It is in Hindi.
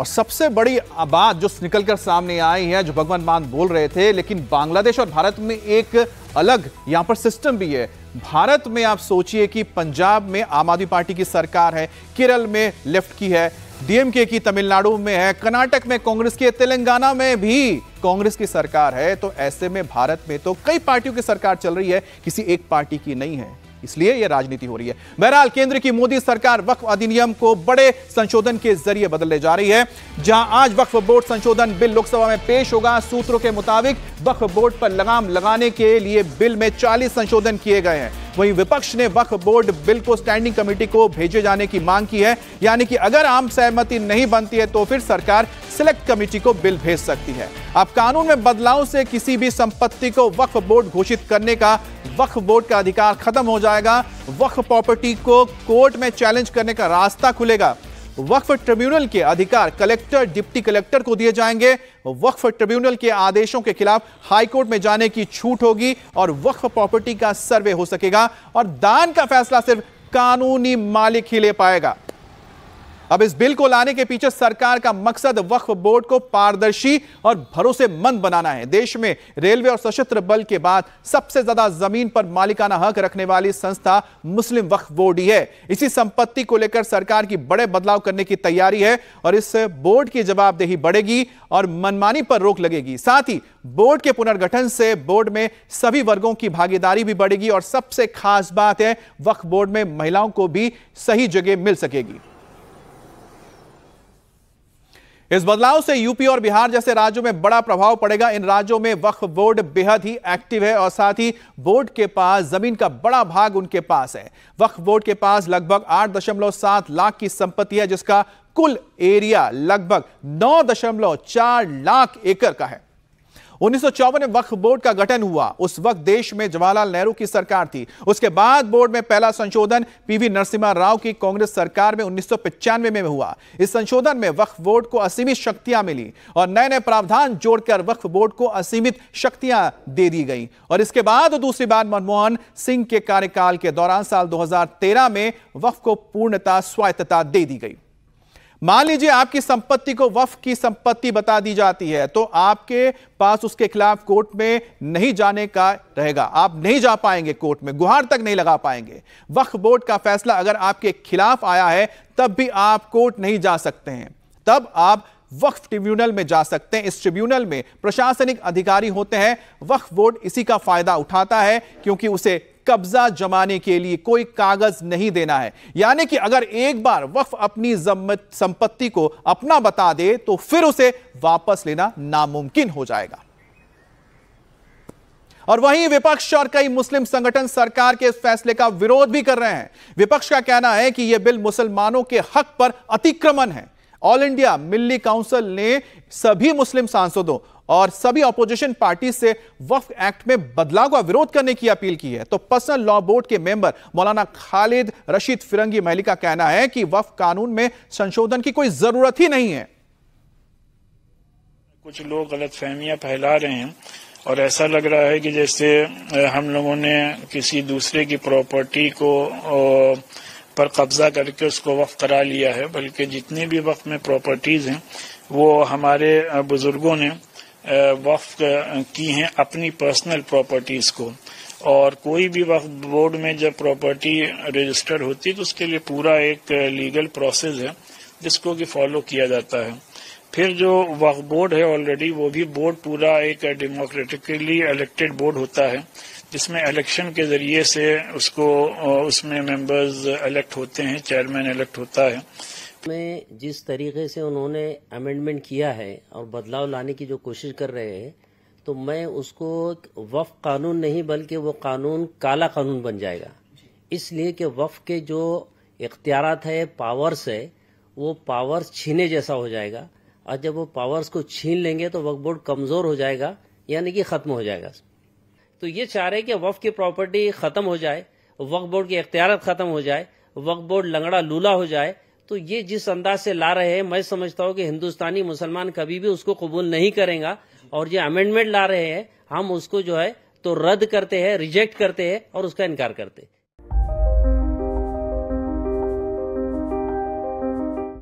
और सबसे बड़ी बात जो निकलकर सामने आई है, जो भगवंत मान बोल रहे थे, लेकिन बांग्लादेश और भारत में एक अलग यहां पर सिस्टम भी है। भारत में आप सोचिए कि पंजाब में आम आदमी पार्टी की सरकार है, केरल में लेफ्ट की है, डीएमके की तमिलनाडु में है, कर्नाटक में कांग्रेस की, तेलंगाना में भी कांग्रेस की सरकार है। तो ऐसे में भारत में तो कई पार्टियों की सरकार चल रही है, किसी एक पार्टी की नहीं है, इसलिए यह राजनीति हो रही है। बहरहाल केंद्र की मोदी सरकार वक्फ अधिनियम को बड़े संशोधन के जरिए बदलने जा रही है। जहां आज वक्फ बोर्ड संशोधन बिल लोकसभा में पेश होगा, सूत्रों के मुताबिक वक्फ बोर्ड पर लगाम लगाने के लिए बिल में 40 संशोधन किए गए हैं। वहीं विपक्ष ने वक्फ बोर्ड बिल को स्टैंडिंग कमेटी को भेजे जाने की मांग की है, यानी कि अगर आम सहमति नहीं बनती है तो फिर सरकार सिलेक्ट कमेटी को बिल भेज सकती है। अब कानून में बदलाव से किसी भी संपत्ति को वक्फ बोर्ड घोषित करने का वक्फ बोर्ड का अधिकार खत्म हो जाएगा। वक्फ प्रॉपर्टी को कोर्ट में चैलेंज करने का रास्ता खुलेगा। वक्फ ट्रिब्यूनल के अधिकार कलेक्टर, डिप्टी कलेक्टर को दिए जाएंगे। वक्फ ट्रिब्यूनल के आदेशों के खिलाफ हाईकोर्ट में जाने की छूट होगी और वक्फ प्रॉपर्टी का सर्वे हो सकेगा और दान का फैसला सिर्फ कानूनी मालिक ही ले पाएगा। अब इस बिल को लाने के पीछे सरकार का मकसद वक्फ बोर्ड को पारदर्शी और भरोसेमंद बनाना है। देश में रेलवे और सशस्त्र बल के बाद सबसे ज्यादा जमीन पर मालिकाना हक रखने वाली संस्था मुस्लिम वक्फ बोर्ड ही है। इसी संपत्ति को लेकर सरकार की बड़े बदलाव करने की तैयारी है और इस बोर्ड की जवाबदेही बढ़ेगी और मनमानी पर रोक लगेगी। साथ ही बोर्ड के पुनर्गठन से बोर्ड में सभी वर्गों की भागीदारी भी बढ़ेगी और सबसे खास बात है, वक्फ बोर्ड में महिलाओं को भी सही जगह मिल सकेगी। इस बदलाव से यूपी और बिहार जैसे राज्यों में बड़ा प्रभाव पड़ेगा। इन राज्यों में वक्फ बोर्ड बेहद ही एक्टिव है और साथ ही बोर्ड के पास जमीन का बड़ा भाग उनके पास है। वक्फ बोर्ड के पास लगभग 8.7 लाख की संपत्ति है, जिसका कुल एरिया लगभग 9.4 लाख एकड़ का है। 1954 में वक्फ बोर्ड का गठन हुआ। उस वक्त देश में जवाहरलाल नेहरू की सरकार थी। उसके बाद बोर्ड में पहला संशोधन पीवी नरसिम्हा राव की कांग्रेस सरकार में 1995 में हुआ। इस संशोधन में वक्फ बोर्ड को असीमित शक्तियां मिली और नए नए प्रावधान जोड़कर वक्फ बोर्ड को असीमित शक्तियां दे दी गई। और इसके बाद दूसरी बार मनमोहन सिंह के कार्यकाल के दौरान साल 2013 में वक्फ को पूर्णतः स्वायत्तता दे दी गई। मान लीजिए आपकी संपत्ति को वक्फ की संपत्ति बता दी जाती है, तो आपके पास उसके खिलाफ कोर्ट में नहीं जाने का रहेगा। आप नहीं जा पाएंगे कोर्ट में, गुहार तक नहीं लगा पाएंगे। वक्फ बोर्ड का फैसला अगर आपके खिलाफ आया है तब भी आप कोर्ट नहीं जा सकते हैं, तब आप वक्फ ट्रिब्यूनल में जा सकते हैं। इस ट्रिब्यूनल में प्रशासनिक अधिकारी होते हैं। वक्फ बोर्ड इसी का फायदा उठाता है क्योंकि उसे कब्जा जमाने के लिए कोई कागज नहीं देना है। यानी कि अगर एक बार वक्फ अपनी संपत्ति को अपना बता दे तो फिर उसे वापस लेना नामुमकिन हो जाएगा। और वहीं विपक्ष और कई मुस्लिम संगठन सरकार के इस फैसले का विरोध भी कर रहे हैं। विपक्ष का कहना है कि यह बिल मुसलमानों के हक पर अतिक्रमण है। ऑल इंडिया मिल्ली काउंसिल ने सभी मुस्लिम सांसदों और सभी अपोजिशन पार्टी से वक्फ एक्ट में बदलाव का विरोध करने की अपील की है। तो पर्सनल लॉ बोर्ड के मेंबर मौलाना खालिद रशीद फिरंगी महली का कहना है कि वक्फ कानून में संशोधन की कोई जरूरत ही नहीं है। कुछ लोग गलतफहमियां फैला रहे हैं और ऐसा लग रहा है कि जैसे हम लोगों ने किसी दूसरे की प्रॉपर्टी को पर कब्जा करके उसको वक्फ करा लिया है, बल्कि जितनी भी वक्फ में प्रॉपर्टीज हैं वो हमारे बुजुर्गों ने वक्फ की हैं अपनी पर्सनल प्रॉपर्टीज को। और कोई भी वक्फ बोर्ड में जब प्रॉपर्टी रजिस्टर होती है तो उसके लिए पूरा एक लीगल प्रोसेस है जिसको कि फॉलो किया जाता है। फिर जो वक्फ बोर्ड है ऑलरेडी वो भी बोर्ड पूरा एक डेमोक्रेटिकली इलेक्टेड बोर्ड होता है, जिसमें इलेक्शन के जरिए से उसमें मेंबर्स इलेक्ट होते हैं, चेयरमैन इलेक्ट होता है। में जिस तरीके से उन्होंने अमेंडमेंट किया है और बदलाव लाने की जो कोशिश कर रहे हैं, तो मैं उसको वक्फ कानून नहीं बल्कि वो कानून काला कानून बन जाएगा। इसलिए कि वक्फ के जो इख्तियारात है, पावर्स है, वो पावर्स छीने जैसा हो जाएगा और जब वो पावर्स को छीन लेंगे तो वक्फ बोर्ड कमजोर हो जाएगा, यानी कि खत्म हो जाएगा। तो ये चाह रहे कि वक्फ की प्रॉपर्टी खत्म हो जाए, वक्फ बोर्ड के इख्तियारात खत्म हो जाए, वक्फ बोर्ड लंगड़ा लूला हो जाए। तो ये जिस अंदाज से ला रहे हैं, मैं समझता हूं कि हिंदुस्तानी मुसलमान कभी भी उसको कबूल नहीं करेगा। और ये अमेंडमेंट ला रहे हैं, हम उसको जो है तो रद्द करते हैं, रिजेक्ट करते हैं और उसका इनकार करते हैं।